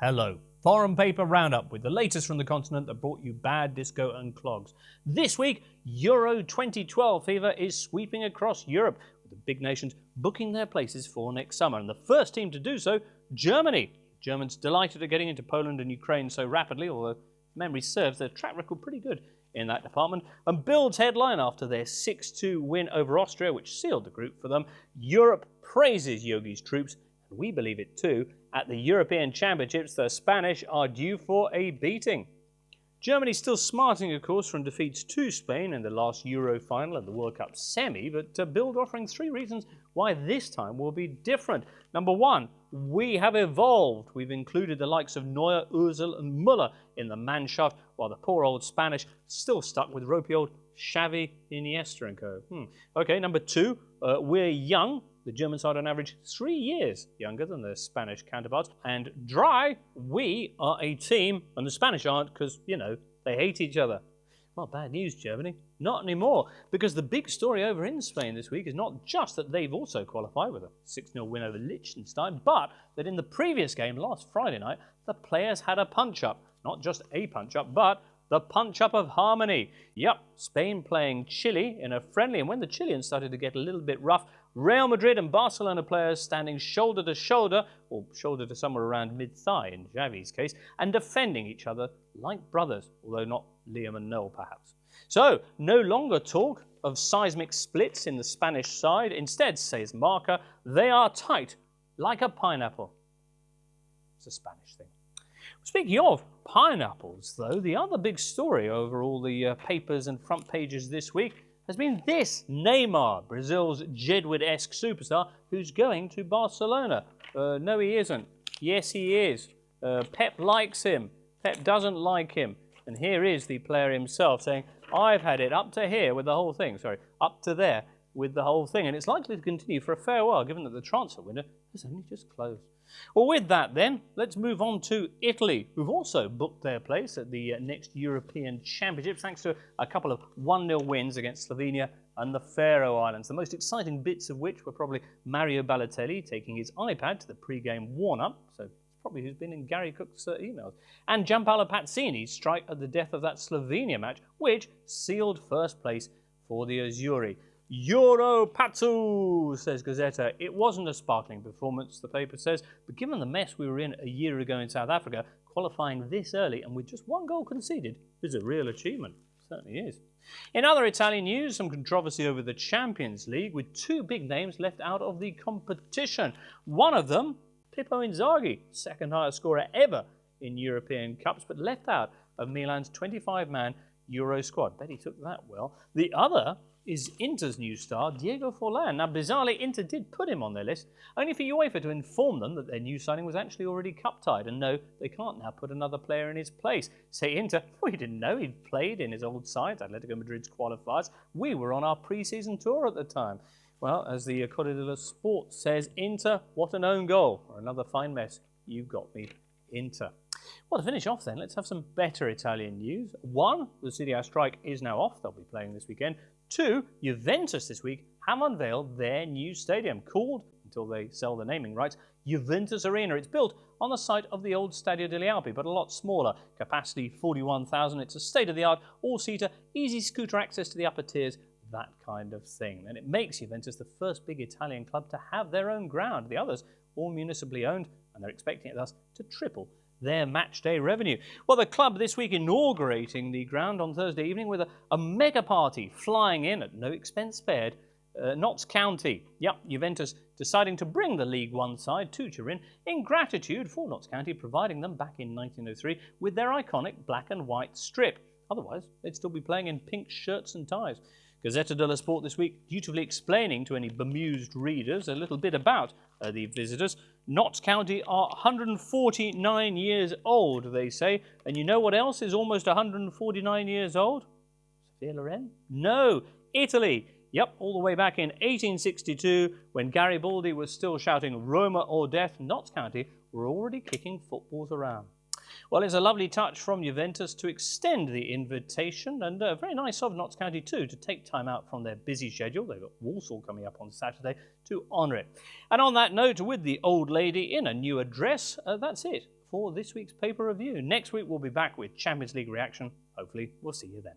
Hello, Foreign Paper Roundup with the latest from the continent that brought you bad disco and clogs. This week, Euro 2012 fever is sweeping across Europe, with the big nations booking their places for next summer. And the first team to do so, Germany. Germans delighted at getting into Poland and Ukraine so rapidly, although if memory serves, their track record pretty good in that department. And Bild's headline after their 6-2 win over Austria, which sealed the group for them. Europe praises Yogi's troops, and we believe it too. At the European Championships, the Spanish are due for a beating. Germany still smarting, of course, from defeats to Spain in the last Euro final and the World Cup semi, but Bild offering 3 reasons why this time will be different. Number 1, we have evolved. We've included the likes of Neuer, Ozil and Müller in the Mannschaft, while the poor old Spanish still stuck with ropey old Xavi, Iniesta and co. Okay, number 2, we're young. The German side on average 3 years younger than their Spanish counterparts. And dry, we are a team, and the Spanish aren't because, you know, they hate each other. Well, bad news, Germany. Not anymore, because the big story over in Spain this week is not just that they've also qualified with a 6-0 win over Liechtenstein, but that in the previous game last Friday night, the players had a punch-up. Not just a punch-up, but the punch-up of harmony. Yep, Spain playing Chile in a friendly, and when the Chileans started to get a little bit rough, Real Madrid and Barcelona players standing shoulder to shoulder, or shoulder to somewhere around mid-thigh in Xavi's case, and defending each other like brothers, although not Liam and Noel perhaps. So, no longer talk of seismic splits in the Spanish side. Instead, says Marca, they are tight like a pineapple. It's a Spanish thing. Speaking of pineapples, though, the other big story over all the papers and front pages this week has been this: Neymar, Brazil's Jedward-esque superstar, who's going to Barcelona. No, he isn't. Yes, he is. Pep likes him. Pep doesn't like him. And here is the player himself saying, I've had it up to here with the whole thing. Sorry, up to there with the whole thing. And it's likely to continue for a fair while, given that the transfer window has only just closed. Well, with that then, let's move on to Italy, who've also booked their place at the next European Championships, thanks to a couple of 1-0 wins against Slovenia and the Faroe Islands. The most exciting bits of which were probably Mario Balotelli taking his iPad to the pre-game warm-up, so it's probably who's been in Gary Cook's emails, and Gianpaolo Pazzini's strike at the death of that Slovenia match, which sealed first place for the Azzurri. Euro Pazzu, says Gazzetta. It wasn't a sparkling performance, the paper says, but given the mess we were in a year ago in South Africa, qualifying this early and with just 1 goal conceded is a real achievement. It certainly is. In other Italian news, some controversy over the Champions League, with 2 big names left out of the competition. One of them, Pippo Inzaghi, second highest scorer ever in European Cups, but left out of Milan's 25-man Euro squad. Bet he took that well. The other is Inter's new star, Diego Forlan. Now, bizarrely, Inter did put him on their list, only for UEFA to inform them that their new signing was actually already cup-tied, and no, they can't now put another player in his place. Say Inter, we didn't know he'd played in his old side, Atletico Madrid's qualifiers. We were on our pre-season tour at the time. Well, as the Corriere dello Sport says, Inter, what an own goal, or another fine mess. You got me, Inter. Well, to finish off then, let's have some better Italian news. 1, the Serie A strike is now off. They'll be playing this weekend. 2, Juventus this week have unveiled their new stadium, called, until they sell the naming rights, Juventus Arena. It's built on the site of the old Stadio delle Alpi, but a lot smaller. Capacity 41,000. It's a state-of-the-art, all-seater, easy scooter access to the upper tiers, that kind of thing. And it makes Juventus the first big Italian club to have their own ground. The others, all municipally owned, and they're expecting it thus to triple their match day revenue. Well, the club this week inaugurating the ground on Thursday evening with a mega party flying in at no expense spared. Notts County. Yep, Juventus deciding to bring the League One side to Turin in gratitude for Notts County providing them back in 1903 with their iconic black and white strip. Otherwise, they'd still be playing in pink shirts and ties. Gazzetta dello Sport this week dutifully explaining to any bemused readers a little bit about the visitors. Notts County are 149 years old, they say. And you know what else is almost 149 years old? Sophia Loren? No, Italy. Yep, all the way back in 1862, when Garibaldi was still shouting Roma or death, Notts County were already kicking footballs around. Well, it's a lovely touch from Juventus to extend the invitation, and very nice of Notts County too to take time out from their busy schedule. They've got Walsall coming up on Saturday to honour it. And on that note, with the old lady in a new address, that's it for this week's paper review. Next week we'll be back with Champions League reaction. Hopefully we'll see you then.